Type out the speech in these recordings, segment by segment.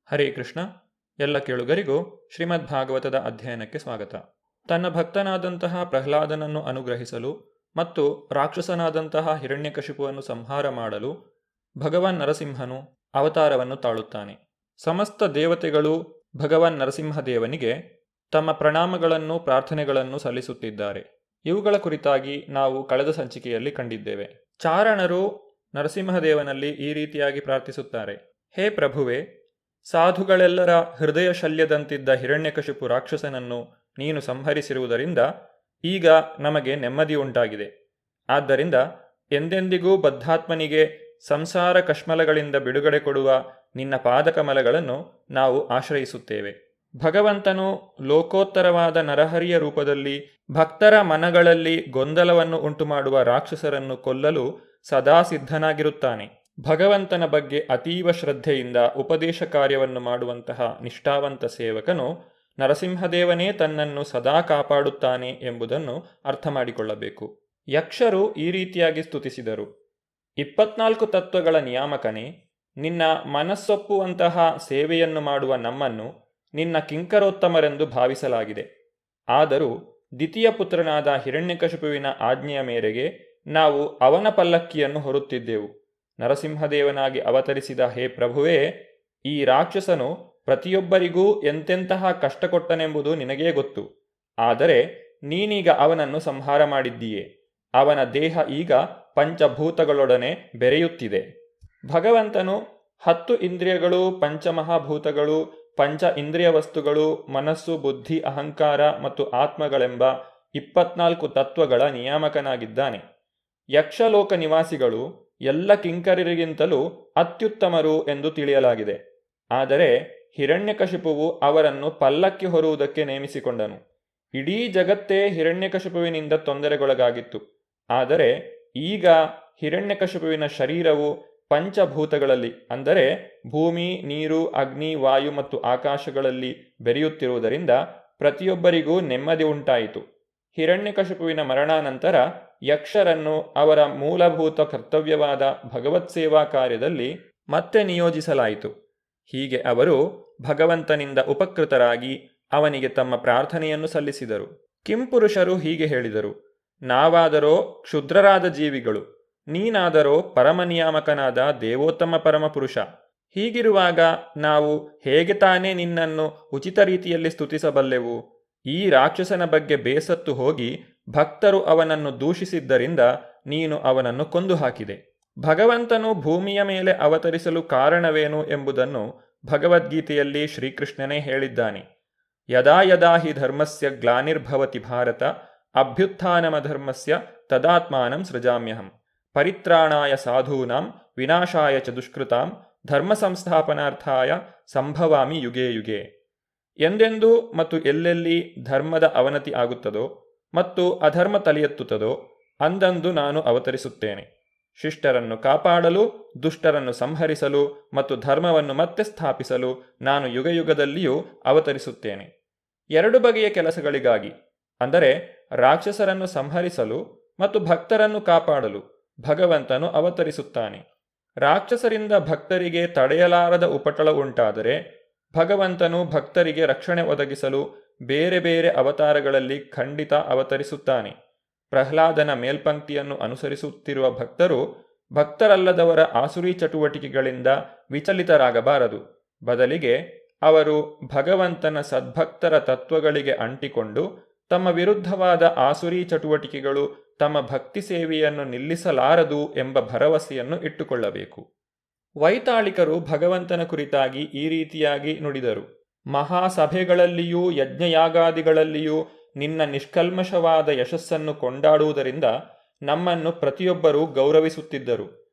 ಹರೇ ಕೃಷ್ಣ. ಎಲ್ಲ ಕೇಳುಗರಿಗೂ ಶ್ರೀಮದ್ ಭಾಗವತದ ಅಧ್ಯಯನಕ್ಕೆ ಸ್ವಾಗತ. ತನ್ನ ಭಕ್ತನಾದಂತಹ ಪ್ರಹ್ಲಾದನನ್ನು ಅನುಗ್ರಹಿಸಲು ಮತ್ತು ರಾಕ್ಷಸನಾದಂತಹ ಹಿರಣ್ಯಕಶಿಪುವನ್ನು ಸಂಹಾರ ಮಾಡಲು ಭಗವಾನ್ ನರಸಿಂಹನು ಅವತಾರವನ್ನು ತಾಳುತ್ತಾನೆ. ಸಮಸ್ತ ದೇವತೆಗಳು ಭಗವಾನ್ ನರಸಿಂಹದೇವನಿಗೆ ತಮ್ಮ ಪ್ರಣಾಮಗಳನ್ನು ಪ್ರಾರ್ಥನೆಗಳನ್ನು ಸಲ್ಲಿಸುತ್ತಿದ್ದಾರೆ. ಇವುಗಳ ಕುರಿತಾಗಿ ನಾವು ಕಳೆದ ಸಂಚಿಕೆಯಲ್ಲಿ ಕಂಡಿದ್ದೇವೆ. ಚಾರಣರು ನರಸಿಂಹದೇವನಲ್ಲಿ ಈ ರೀತಿಯಾಗಿ ಪ್ರಾರ್ಥಿಸುತ್ತಾರೆ: ಹೇ ಪ್ರಭುವೆ, ಸಾಧುಗಳೆಲ್ಲರ ಹೃದಯ ಶಲ್ಯದಂತಿದ್ದ ಹಿರಣ್ಯಕಶಿಪು ರಾಕ್ಷಸನನ್ನು ನೀನು ಸಂಹರಿಸಿರುವುದರಿಂದ ಈಗ ನಮಗೆ ನೆಮ್ಮದಿ ಉಂಟಾಗಿದೆ. ಆದ್ದರಿಂದ ಎಂದೆಂದಿಗೂ ಬದ್ಧಾತ್ಮನಿಗೆ ಸಂಸಾರ ಕಶ್ಮಲಗಳಿಂದ ಬಿಡುಗಡೆ ಕೊಡುವ ನಿನ್ನ ಪಾದಕಮಲಗಳನ್ನು ನಾವು ಆಶ್ರಯಿಸುತ್ತೇವೆ. ಭಗವಂತನು ಲೋಕೋತ್ತರವಾದ ನರಹರಿಯ ರೂಪದಲ್ಲಿ ಭಕ್ತರ ಮನಗಳಲ್ಲಿ ಗೊಂದಲವನ್ನು ಉಂಟುಮಾಡುವ ರಾಕ್ಷಸರನ್ನು ಕೊಲ್ಲಲು ಸದಾ ಸಿದ್ಧನಾಗಿರುತ್ತಾನೆ. ಭಗವಂತನ ಬಗ್ಗೆ ಅತೀವ ಶ್ರದ್ಧೆಯಿಂದ ಉಪದೇಶ ಕಾರ್ಯವನ್ನು ಮಾಡುವಂತಹ ನಿಷ್ಠಾವಂತ ಸೇವಕನು ನರಸಿಂಹದೇವನೇ ತನ್ನನ್ನು ಸದಾ ಕಾಪಾಡುತ್ತಾನೆ ಎಂಬುದನ್ನು ಅರ್ಥ ಮಾಡಿಕೊಳ್ಳಬೇಕು. ಯಕ್ಷರು ಈ ರೀತಿಯಾಗಿ ಸ್ತುತಿಸಿದರು: 24 ತತ್ವಗಳ ನಿಯಾಮಕನೇ, ನಿನ್ನ ಮನಸ್ಸೊಪ್ಪುವಂತಹ ಸೇವೆಯನ್ನು ಮಾಡುವ ನಮ್ಮನ್ನು ನಿನ್ನ ಕಿಂಕರೋತ್ತಮರೆಂದು ಭಾವಿಸಲಾಗಿದೆ. ಆದರೂ ದ್ವಿತೀಯ ಪುತ್ರನಾದ ಹಿರಣ್ಯಕಶಿಪುವಿನ ಆಜ್ಞೆಯ ಮೇರೆಗೆ ನಾವು ಅವನ ಪಲ್ಲಕ್ಕಿಯನ್ನು ಹೊರುತ್ತಿದ್ದೆವು. ನರಸಿಂಹದೇವನಾಗಿ ಅವತರಿಸಿದ ಹೇ ಪ್ರಭುವೇ, ಈ ರಾಕ್ಷಸನು ಪ್ರತಿಯೊಬ್ಬರಿಗೂ ಎಂತೆಂತಹ ಕಷ್ಟ ಕೊಟ್ಟನೆಂಬುದು ನಿನಗೇ ಗೊತ್ತು. ಆದರೆ ನೀನೀಗ ಅವನನ್ನು ಸಂಹಾರ ಮಾಡಿದ್ದೀಯೆ. ಅವನ ದೇಹ ಈಗ ಪಂಚಭೂತಗಳೊಡನೆ ಬೆರೆಯುತ್ತಿದೆ. ಭಗವಂತನು 10 ಇಂದ್ರಿಯಗಳು, ಪಂಚಮಹಾಭೂತಗಳು, ಪಂಚ ಇಂದ್ರಿಯ ವಸ್ತುಗಳು, ಮನಸ್ಸು, ಬುದ್ಧಿ, ಅಹಂಕಾರ ಮತ್ತು ಆತ್ಮಗಳೆಂಬ 24 ತತ್ವಗಳ ನಿಯಾಮಕನಾಗಿದ್ದಾನೆ. ಯಕ್ಷಲೋಕ ನಿವಾಸಿಗಳು ಎಲ್ಲ ಕಿಂಕರರಿಗಿಂತಲೂ ಅತ್ಯುತ್ತಮರು ಎಂದು ತಿಳಿಯಲಾಗಿದೆ. ಆದರೆ ಹಿರಣ್ಯಕಶಿಪುವು ಅವರನ್ನು ಪಲ್ಲಕ್ಕಿ ಹೊರುವುದಕ್ಕೆ ನೇಮಿಸಿಕೊಂಡನು. ಇಡೀ ಜಗತ್ತೇ ಹಿರಣ್ಯಕಶಿಪುವಿನಿಂದ ತೊಂದರೆಗೊಳಗಾಗಿತ್ತು. ಆದರೆ ಈಗ ಹಿರಣ್ಯಕಶಿಪುವಿನ ಶರೀರವು ಪಂಚಭೂತಗಳಲ್ಲಿ, ಅಂದರೆ ಭೂಮಿ, ನೀರು, ಅಗ್ನಿ, ವಾಯು ಮತ್ತು ಆಕಾಶಗಳಲ್ಲಿ ಬೆರೆಯುತ್ತಿರುವುದರಿಂದ ಪ್ರತಿಯೊಬ್ಬರಿಗೂ ನೆಮ್ಮದಿ ಉಂಟಾಯಿತು. ಹಿರಣ್ಯಕಶಿಪುವಿನ ಮರಣಾನಂತರ ಯಕ್ಷರನ್ನು ಅವರ ಮೂಲಭೂತ ಕರ್ತವ್ಯವಾದ ಭಗವತ್ ಸೇವಾ ಕಾರ್ಯದಲ್ಲಿ ಮತ್ತೆ ನಿಯೋಜಿಸಲಾಯಿತು. ಹೀಗೆ ಅವರು ಭಗವಂತನಿಂದ ಉಪಕೃತರಾಗಿ ಅವನಿಗೆ ತಮ್ಮ ಪ್ರಾರ್ಥನೆಯನ್ನು ಸಲ್ಲಿಸಿದರು. ಕಿಂಪುರುಷರು ಹೀಗೆ ಹೇಳಿದರು: ನಾವಾದರೋ ಕ್ಷುದ್ರರಾದ ಜೀವಿಗಳು, ನೀನಾದರೋ ಪರಮನಿಯಾಮಕನಾದ ದೇವೋತ್ತಮ ಪರಮಪುರುಷ. ಹೀಗಿರುವಾಗ ನಾವು ಹೇಗೆ ತಾನೇ ನಿನ್ನನ್ನು ಉಚಿತ ರೀತಿಯಲ್ಲಿ ಸ್ತುತಿಸಬಲ್ಲೆವು? ಈ ರಾಕ್ಷಸನ ಬಗ್ಗೆ ಬೇಸತ್ತು ಹೋಗಿ ಭಕ್ತರು ಅವನನ್ನು ದೂಷಿಸಿದ್ದರಿಂದ ನೀನು ಅವನನ್ನು ಕೊಂದು ಹಾಕಿದೆ. ಭಗವಂತನು ಭೂಮಿಯ ಮೇಲೆ ಅವತರಿಸಲು ಕಾರಣವೇನು ಎಂಬುದನ್ನು ಭಗವದ್ಗೀತೆಯಲ್ಲಿ ಶ್ರೀಕೃಷ್ಣನೇ ಹೇಳಿದ್ದಾನೆ. ಯದಾ ಯದಾ ಹಿ ಧರ್ಮಸ್ಯ ಗ್ಲಾನಿರ್ಭವತಿ ಭಾರತ ಅಭ್ಯುತ್ಥಾನಮಧರ್ಮಸ್ಯ ತದಾತ್ಮಾನಂ ಸೃಜಾಮ್ಯಹಂ ಪರಿತ್ರಾಣಾಯ ಸಾಧೂನಾಂ ವಿನಾಶಾಯ ಚ ದುಷ್ಕೃತಾಂ ಧರ್ಮ ಸಂಸ್ಥಾಪನಾರ್ಥಾಯ ಸಂಭವಾಮಿ ಯುಗೇ ಯುಗೇ. ಎಂದೆಂದೂ ಮತ್ತು ಎಲ್ಲೆಲ್ಲಿ ಧರ್ಮದ ಅವನತಿ ಆಗುತ್ತದೋ ಮತ್ತು ಅಧರ್ಮ ತಲೆಯೆತ್ತುತ್ತದೋ ಅಂದಂದು ನಾನು ಅವತರಿಸುತ್ತೇನೆ. ಶಿಷ್ಟರನ್ನು ಕಾಪಾಡಲು, ದುಷ್ಟರನ್ನು ಸಂಹರಿಸಲು ಮತ್ತು ಧರ್ಮವನ್ನು ಮತ್ತೆ ಸ್ಥಾಪಿಸಲು ನಾನು ಯುಗಯುಗದಲ್ಲಿಯೂ ಅವತರಿಸುತ್ತೇನೆ. 2 ಬಗೆಯ ಕೆಲಸಗಳಿಗಾಗಿ, ಅಂದರೆ ರಾಕ್ಷಸರನ್ನು ಸಂಹರಿಸಲು ಮತ್ತು ಭಕ್ತರನ್ನು ಕಾಪಾಡಲು ಭಗವಂತನು ಅವತರಿಸುತ್ತಾನೆ. ರಾಕ್ಷಸರಿಂದ ಭಕ್ತರಿಗೆ ತಡೆಯಲಾರದ ಉಪಟಳ ಉಂಟಾದರೆ ಭಗವಂತನು ಭಕ್ತರಿಗೆ ರಕ್ಷಣೆ ಒದಗಿಸಲು ಬೇರೆ ಬೇರೆ ಅವತಾರಗಳಲ್ಲಿ ಖಂಡಿತ ಅವತರಿಸುತ್ತಾನೆ. ಪ್ರಹ್ಲಾದನ ಮೇಲ್ಪಂಕ್ತಿಯನ್ನು ಅನುಸರಿಸುತ್ತಿರುವ ಭಕ್ತರು ಭಕ್ತರಲ್ಲದವರ ಆಸುರಿ ಚಟುವಟಿಕೆಗಳಿಂದ ವಿಚಲಿತರಾಗಬಾರದು. ಬದಲಿಗೆ ಅವರು ಭಗವಂತನ ಸದ್ಭಕ್ತರ ತತ್ವಗಳಿಗೆ ಅಂಟಿಕೊಂಡು ತಮ್ಮ ವಿರುದ್ಧವಾದ ಆಸುರಿ ಚಟುವಟಿಕೆಗಳು ತಮ್ಮ ಭಕ್ತಿ ಸೇವೆಯನ್ನು ನಿಲ್ಲಿಸಲಾರದು ಎಂಬ ಭರವಸೆಯನ್ನು ಇಟ್ಟುಕೊಳ್ಳಬೇಕು. ವೈತಾಳಿಕರು ಭಗವಂತನ ಕುರಿತಾಗಿ ಈ ರೀತಿಯಾಗಿ ನುಡಿದರು: ಮಹಾಸಭೆಗಳಲ್ಲಿಯೂ ಯಜ್ಞಯಾಗಾದಿಗಳಲ್ಲಿಯೂ ನಿನ್ನ ನಿಷ್ಕಲ್ಮಶವಾದ ಯಶಸ್ಸನ್ನು ಕೊಂಡಾಡುವುದರಿಂದ ನಮ್ಮನ್ನು ಪ್ರತಿಯೊಬ್ಬರೂ ಗೌರವಿಸುತ್ತಿದ್ದರು.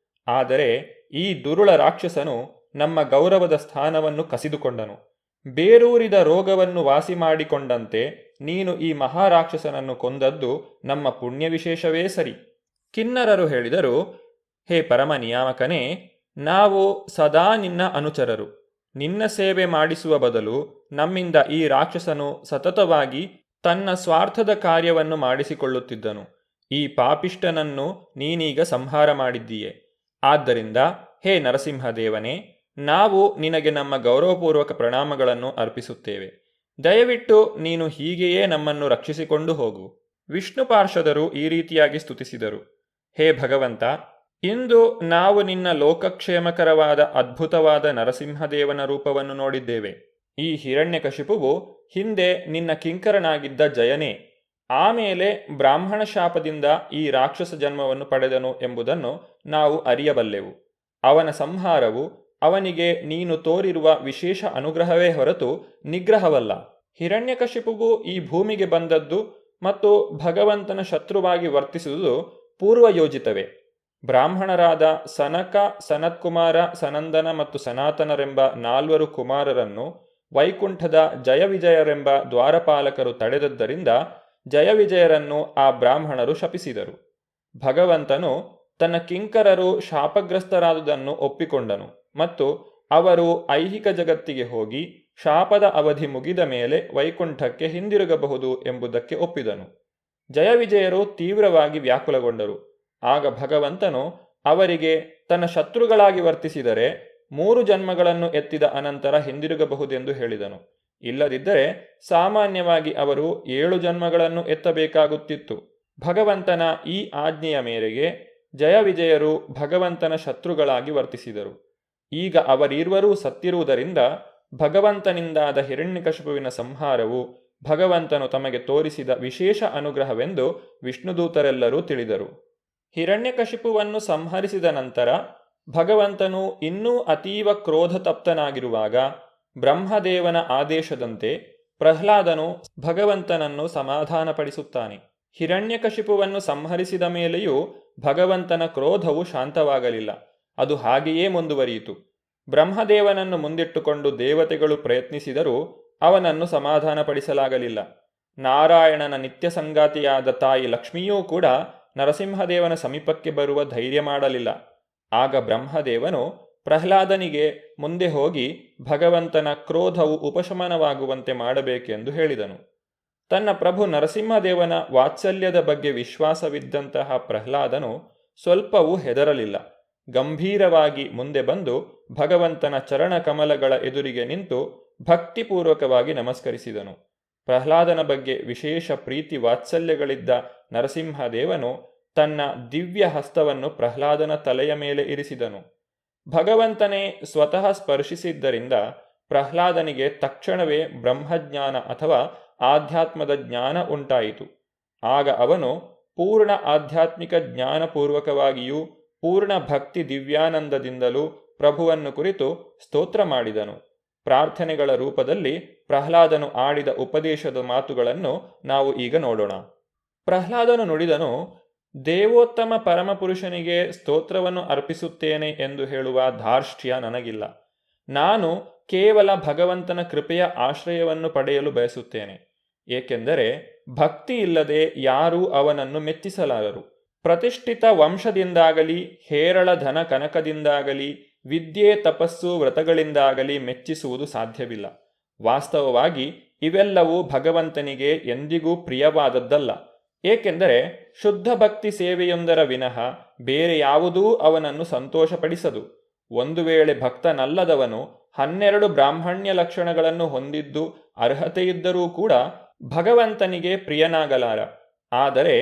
ಆದರೆ ಈ ದುರುಳ ರಾಕ್ಷಸನು ನಮ್ಮ ಗೌರವದ ಸ್ಥಾನವನ್ನು ಕಸಿದುಕೊಂಡನು. ಬೇರೂರಿದ ರೋಗವನ್ನು ವಾಸಿ ಮಾಡಿಕೊಂಡಂತೆ ನೀನು ಈ ಮಹಾರಾಕ್ಷಸನನ್ನು ಕೊಂದದ್ದು ನಮ್ಮ ಪುಣ್ಯ ವಿಶೇಷವೇ ಸರಿ. ಕಿನ್ನರರು ಹೇಳಿದರು: ಹೇ ಪರಮ ನಿಯಾಮಕನೇ, ನಾವು ಸದಾ ನಿನ್ನ ಅನುಚರರು. ನಿನ್ನ ಸೇವೆ ಮಾಡಿಸುವ ಬದಲು ನಮ್ಮಿಂದ ಈ ರಾಕ್ಷಸನು ಸತತವಾಗಿ ತನ್ನ ಸ್ವಾರ್ಥದ ಕಾರ್ಯವನ್ನು ಮಾಡಿಸಿಕೊಳ್ಳುತ್ತಿದ್ದನು. ಈ ಪಾಪಿಷ್ಟನನ್ನು ನೀನೀಗ ಸಂಹಾರ ಮಾಡಿದ್ದೀಯೆ. ಆದ್ದರಿಂದ ಹೇ ನರಸಿಂಹದೇವನೇ, ನಾವು ನಿನಗೆ ನಮ್ಮ ಗೌರವಪೂರ್ವಕ ಪ್ರಣಾಮಗಳನ್ನು ಅರ್ಪಿಸುತ್ತೇವೆ. ದಯವಿಟ್ಟು ನೀನು ಹೀಗೆಯೇ ನಮ್ಮನ್ನು ರಕ್ಷಿಸಿಕೊಂಡು ಹೋಗು. ವಿಷ್ಣು ಪಾರ್ಷದರು ಈ ರೀತಿಯಾಗಿ ಸ್ತುತಿಸಿದರು. ಹೇ ಭಗವಂತ, ಇಂದು ನಾವು ನಿನ್ನ ಲೋಕಕ್ಷೇಮಕರವಾದ ಅದ್ಭುತವಾದ ನರಸಿಂಹದೇವನ ರೂಪವನ್ನು ನೋಡಿದ್ದೇವೆ. ಈ ಹಿರಣ್ಯಕಶಿಪುವು ಹಿಂದೆ ನಿನ್ನ ಕಿಂಕರನಾಗಿದ್ದ ಜಯನೇ, ಆಮೇಲೆ ಬ್ರಾಹ್ಮಣ ಶಾಪದಿಂದ ಈ ರಾಕ್ಷಸ ಜನ್ಮವನ್ನು ಪಡೆದನು ಎಂಬುದನ್ನು ನಾವು ಅರಿಯಬಲ್ಲೆವು. ಅವನ ಸಂಹಾರವು ಅವನಿಗೆ ನೀನು ತೋರಿರುವ ವಿಶೇಷ ಅನುಗ್ರಹವೇ ಹೊರತು ನಿಗ್ರಹವಲ್ಲ. ಹಿರಣ್ಯಕಶಿಪುವು ಈ ಭೂಮಿಗೆ ಬಂದದ್ದು ಮತ್ತು ಭಗವಂತನ ಶತ್ರುವಾಗಿ ವರ್ತಿಸುವುದು ಪೂರ್ವಯೋಜಿತವೇ. ಬ್ರಾಹ್ಮಣರಾದ ಸನಕ, ಸನತ್ಕುಮಾರ, ಸನಂದನ ಮತ್ತು ಸನಾತನರೆಂಬ 4 ಕುಮಾರರನ್ನು ವೈಕುಂಠದ ಜಯವಿಜಯರೆಂಬ ದ್ವಾರಪಾಲಕರು ತಡೆದದ್ದರಿಂದ ಜಯವಿಜಯರನ್ನು ಆ ಬ್ರಾಹ್ಮಣರು ಶಪಿಸಿದರು. ಭಗವಂತನು ತನ್ನ ಕಿಂಕರರು ಶಾಪಗ್ರಸ್ತರಾದುದನ್ನು ಒಪ್ಪಿಕೊಂಡನು ಮತ್ತು ಅವರು ಐಹಿಕ ಜಗತ್ತಿಗೆ ಹೋಗಿ ಶಾಪದ ಅವಧಿ ಮುಗಿದ ಮೇಲೆ ವೈಕುಂಠಕ್ಕೆ ಹಿಂದಿರುಗಬಹುದು ಎಂಬುದಕ್ಕೆ ಒಪ್ಪಿದನು. ಜಯವಿಜಯರು ತೀವ್ರವಾಗಿ ವ್ಯಾಕುಲಗೊಂಡರು. ಆಗ ಭಗವಂತನು ಅವರಿಗೆ ತನ್ನ ಶತ್ರುಗಳಾಗಿ ವರ್ತಿಸಿದರೆ 3 ಜನ್ಮಗಳನ್ನು ಎತ್ತಿದ ಅನಂತರ ಹಿಂದಿರುಗಬಹುದೆಂದು ಹೇಳಿದನು. ಇಲ್ಲದಿದ್ದರೆ ಸಾಮಾನ್ಯವಾಗಿ ಅವರು 7 ಜನ್ಮಗಳನ್ನು ಎತ್ತಬೇಕಾಗುತ್ತಿತ್ತು. ಭಗವಂತನ ಈ ಆಜ್ಞೆಯ ಮೇರೆಗೆ ಜಯವಿಜಯರು ಭಗವಂತನ ಶತ್ರುಗಳಾಗಿ ವರ್ತಿಸಿದರು. ಈಗ ಅವರಿರುವರೂ ಸತ್ತಿರುವುದರಿಂದ ಭಗವಂತನಿಂದಾದ ಹಿರಣ್ಯಕಶಿಪುವಿನ ಸಂಹಾರವು ಭಗವಂತನು ತಮಗೆ ತೋರಿಸಿದ ವಿಶೇಷ ಅನುಗ್ರಹವೆಂದು ವಿಷ್ಣುದೂತರೆಲ್ಲರೂ ತಿಳಿದರು. ಹಿರಣ್ಯಕಶಿಪುವನ್ನು ಸಂಹರಿಸಿದ ನಂತರ ಭಗವಂತನು ಇನ್ನೂ ಅತೀವ ಕ್ರೋಧತಪ್ತನಾಗಿರುವಾಗ ಬ್ರಹ್ಮದೇವನ ಆದೇಶದಂತೆ ಪ್ರಹ್ಲಾದನು ಭಗವಂತನನ್ನು ಸಮಾಧಾನಪಡಿಸುತ್ತಾನೆ. ಹಿರಣ್ಯಕಶಿಪುವನ್ನು ಸಂಹರಿಸಿದ ಮೇಲೆಯೂ ಭಗವಂತನ ಕ್ರೋಧವು ಶಾಂತವಾಗಲಿಲ್ಲ. ಅದು ಹಾಗೆಯೇ ಮುಂದುವರಿಯಿತು. ಬ್ರಹ್ಮದೇವನನ್ನು ಮುಂದಿಟ್ಟುಕೊಂಡು ದೇವತೆಗಳು ಪ್ರಯತ್ನಿಸಿದರೂ ಅವನನ್ನು ಸಮಾಧಾನಪಡಿಸಲಾಗಲಿಲ್ಲ. ನಾರಾಯಣನ ನಿತ್ಯ ಸಂಗಾತಿಯಾದ ತಾಯಿ ಲಕ್ಷ್ಮಿಯೂ ಕೂಡ ನರಸಿಂಹದೇವನ ಸಮೀಪಕ್ಕೆ ಬರುವ ಧೈರ್ಯ ಮಾಡಲಿಲ್ಲ. ಆಗ ಬ್ರಹ್ಮದೇವನು ಪ್ರಹ್ಲಾದನಿಗೆ ಮುಂದೆ ಹೋಗಿ ಭಗವಂತನ ಕ್ರೋಧವು ಉಪಶಮನವಾಗುವಂತೆ ಮಾಡಬೇಕೆಂದು ಹೇಳಿದನು. ತನ್ನ ಪ್ರಭು ನರಸಿಂಹದೇವನ ವಾತ್ಸಲ್ಯದ ಬಗ್ಗೆ ವಿಶ್ವಾಸವಿದ್ದಂತಹ ಪ್ರಹ್ಲಾದನು ಸ್ವಲ್ಪವೂ ಹೆದರಲಿಲ್ಲ. ಗಂಭೀರವಾಗಿ ಮುಂದೆ ಬಂದು ಭಗವಂತನ ಚರಣ ಕಮಲಗಳ ಎದುರಿಗೆ ನಿಂತು ಭಕ್ತಿಪೂರ್ವಕವಾಗಿ ನಮಸ್ಕರಿಸಿದನು. ಪ್ರಹ್ಲಾದನ ಬಗ್ಗೆ ವಿಶೇಷ ಪ್ರೀತಿ ವಾತ್ಸಲ್ಯಗಳಿದ್ದ ನರಸಿಂಹದೇವನು ತನ್ನ ದಿವ್ಯ ಹಸ್ತವನ್ನು ಪ್ರಹ್ಲಾದನ ತಲೆಯ ಮೇಲೆ ಇರಿಸಿದನು. ಭಗವಂತನೇ ಸ್ವತಃ ಸ್ಪರ್ಶಿಸಿದ್ದರಿಂದ ಪ್ರಹ್ಲಾದನಿಗೆ ತಕ್ಷಣವೇ ಬ್ರಹ್ಮಜ್ಞಾನ ಅಥವಾ ಆಧ್ಯಾತ್ಮದ ಜ್ಞಾನ ಉಂಟಾಯಿತು. ಆಗ ಅವನು ಪೂರ್ಣ ಆಧ್ಯಾತ್ಮಿಕ ಜ್ಞಾನಪೂರ್ವಕವಾಗಿಯೂ ಪೂರ್ಣ ಭಕ್ತಿ ದಿವ್ಯಾನಂದದಿಂದಲೂ ಪ್ರಭುವನ್ನು ಕುರಿತು ಸ್ತೋತ್ರ ಮಾಡಿದನು. ಪ್ರಾರ್ಥನೆಗಳ ರೂಪದಲ್ಲಿ ಪ್ರಹ್ಲಾದನು ಆಡಿದ ಉಪದೇಶದ ಮಾತುಗಳನ್ನು ನಾವು ಈಗ ನೋಡೋಣ. ಪ್ರಹ್ಲಾದನು ನುಡಿದನು, ದೇವೋತ್ತಮ ಪರಮಪುರುಷನಿಗೆ ಸ್ತೋತ್ರವನ್ನು ಅರ್ಪಿಸುತ್ತೇನೆ ಎಂದು ಹೇಳುವ ಧಾರ್ಷ್ಟ್ಯ ನನಗಿಲ್ಲ. ನಾನು ಕೇವಲ ಭಗವಂತನ ಕೃಪೆಯ ಆಶ್ರಯವನ್ನು ಪಡೆಯಲು ಬಯಸುತ್ತೇನೆ. ಏಕೆಂದರೆ ಭಕ್ತಿ ಇಲ್ಲದೆ ಯಾರೂ ಅವನನ್ನು ಮೆಚ್ಚಿಸಲಾರರು. ಪ್ರತಿಷ್ಠಿತ ವಂಶದಿಂದಾಗಲಿ, ಹೇರಳ ಧನ ಕನಕದಿಂದಾಗಲಿ, ವಿದ್ಯೆ, ತಪಸ್ಸು, ವ್ರತಗಳಿಂದಾಗಲಿ ಮೆಚ್ಚಿಸುವುದು ಸಾಧ್ಯವಿಲ್ಲ. ವಾಸ್ತವವಾಗಿ ಇವೆಲ್ಲವೂ ಭಗವಂತನಿಗೆ ಎಂದಿಗೂ ಪ್ರಿಯವಾದದ್ದಲ್ಲ. ಏಕೆಂದರೆ ಶುದ್ಧ ಭಕ್ತಿ ಸೇವೆಯೊಂದರ ವಿನಃ ಬೇರೆ ಯಾವುದೂ ಅವನನ್ನು ಸಂತೋಷಪಡಿಸದು. ಒಂದು ವೇಳೆ ಭಕ್ತನಲ್ಲದವನು 12 ಬ್ರಾಹ್ಮಣ್ಯ ಲಕ್ಷಣಗಳನ್ನು ಹೊಂದಿದ್ದು ಅರ್ಹತೆಯಿದ್ದರೂ ಕೂಡ ಭಗವಂತನಿಗೆ ಪ್ರಿಯನಾಗಲಾರ. ಆದರೆ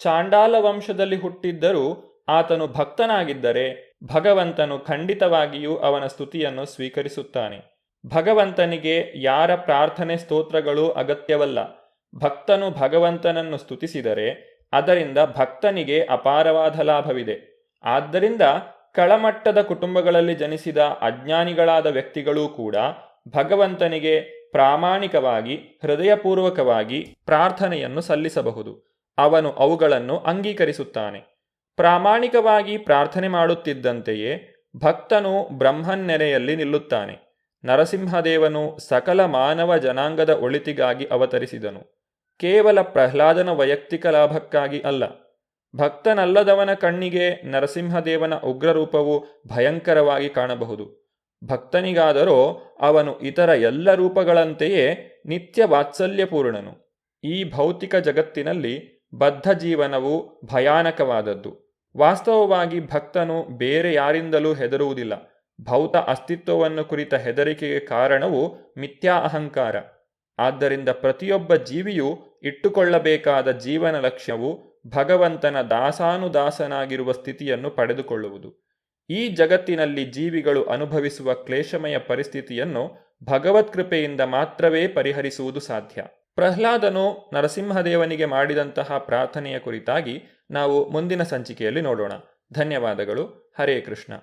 ಚಾಂಡಾಲ ವಂಶದಲ್ಲಿ ಹುಟ್ಟಿದ್ದರೂ ಆತನು ಭಕ್ತನಾಗಿದ್ದರೆ ಭಗವಂತನು ಖಂಡಿತವಾಗಿಯೂ ಅವನ ಸ್ತುತಿಯನ್ನು ಸ್ವೀಕರಿಸುತ್ತಾನೆ. ಭಗವಂತನಿಗೆ ಯಾರ ಪ್ರಾರ್ಥನೆ ಸ್ತೋತ್ರಗಳು ಅಗತ್ಯವಲ್ಲ. ಭಕ್ತನು ಭಗವಂತನನ್ನು ಸ್ತುತಿಸಿದರೆ ಅದರಿಂದ ಭಕ್ತನಿಗೆ ಅಪಾರವಾದ ಲಾಭವಿದೆ. ಆದ್ದರಿಂದ ಕೆಳಮಟ್ಟದ ಕುಟುಂಬಗಳಲ್ಲಿ ಜನಿಸಿದ ಅಜ್ಞಾನಿಗಳಾದ ವ್ಯಕ್ತಿಗಳೂ ಕೂಡ ಭಗವಂತನಿಗೆ ಪ್ರಾಮಾಣಿಕವಾಗಿ ಹೃದಯಪೂರ್ವಕವಾಗಿ ಪ್ರಾರ್ಥನೆಯನ್ನು ಸಲ್ಲಿಸಬಹುದು. ಅವನು ಅವುಗಳನ್ನು ಅಂಗೀಕರಿಸುತ್ತಾನೆ. ಪ್ರಾಮಾಣಿಕವಾಗಿ ಪ್ರಾರ್ಥನೆ ಮಾಡುತ್ತಿದ್ದಂತೆಯೇ ಭಕ್ತನು ಬ್ರಹ್ಮನ್ನೆರೆಯಲ್ಲಿ ನಿಲ್ಲುತ್ತಾನೆ. ನರಸಿಂಹದೇವನು ಸಕಲ ಮಾನವ ಜನಾಂಗದ ಒಳಿತಿಗಾಗಿ ಅವತರಿಸಿದನು. ಕೇವಲ ಪ್ರಹ್ಲಾದನ ವೈಯಕ್ತಿಕ ಲಾಭಕ್ಕಾಗಿ ಅಲ್ಲ. ಭಕ್ತನಲ್ಲದವನ ಕಣ್ಣಿಗೆ ನರಸಿಂಹದೇವನ ಉಗ್ರರೂಪವು ಭಯಂಕರವಾಗಿ ಕಾಣಬಹುದು. ಭಕ್ತನಿಗಾದರೋ ಅವನು ಇತರ ಎಲ್ಲ ರೂಪಗಳಂತೆಯೇ ನಿತ್ಯ ವಾತ್ಸಲ್ಯಪೂರ್ಣನು. ಈ ಭೌತಿಕ ಜಗತ್ತಿನಲ್ಲಿ ಬದ್ಧ ಜೀವನವು ಭಯಾನಕವಾದದ್ದು. ವಾಸ್ತವವಾಗಿ ಭಕ್ತನು ಬೇರೆ ಯಾರಿಂದಲೂ ಹೆದರುವುದಿಲ್ಲ. ಭೌತ ಅಸ್ತಿತ್ವವನ್ನು ಕುರಿತ ಹೆದರಿಕೆಗೆ ಕಾರಣವು ಮಿಥ್ಯಾ ಅಹಂಕಾರ. ಆದ್ದರಿಂದ ಪ್ರತಿಯೊಬ್ಬ ಜೀವಿಯೂ ಇಟ್ಟುಕೊಳ್ಳಬೇಕಾದ ಜೀವನ ಲಕ್ಷ್ಯವು ಭಗವಂತನ ದಾಸಾನುದಾಸನಾಗಿರುವ ಸ್ಥಿತಿಯನ್ನು ಪಡೆದುಕೊಳ್ಳುವುದು. ಈ ಜಗತ್ತಿನಲ್ಲಿ ಜೀವಿಗಳು ಅನುಭವಿಸುವ ಕ್ಲೇಶಮಯ ಪರಿಸ್ಥಿತಿಯನ್ನು ಭಗವತ್ಕೃಪೆಯಿಂದ ಮಾತ್ರವೇ ಪರಿಹರಿಸುವುದು ಸಾಧ್ಯ. ಪ್ರಹ್ಲಾದನು ನರಸಿಂಹದೇವನಿಗೆ ಮಾಡಿದಂತಹ ಪ್ರಾರ್ಥನೆಯ ಕುರಿತಾಗಿ ನಾವು ಮುಂದಿನ ಸಂಚಿಕೆಯಲ್ಲಿ ನೋಡೋಣ. ಧನ್ಯವಾದಗಳು. ಹರೇ ಕೃಷ್ಣ.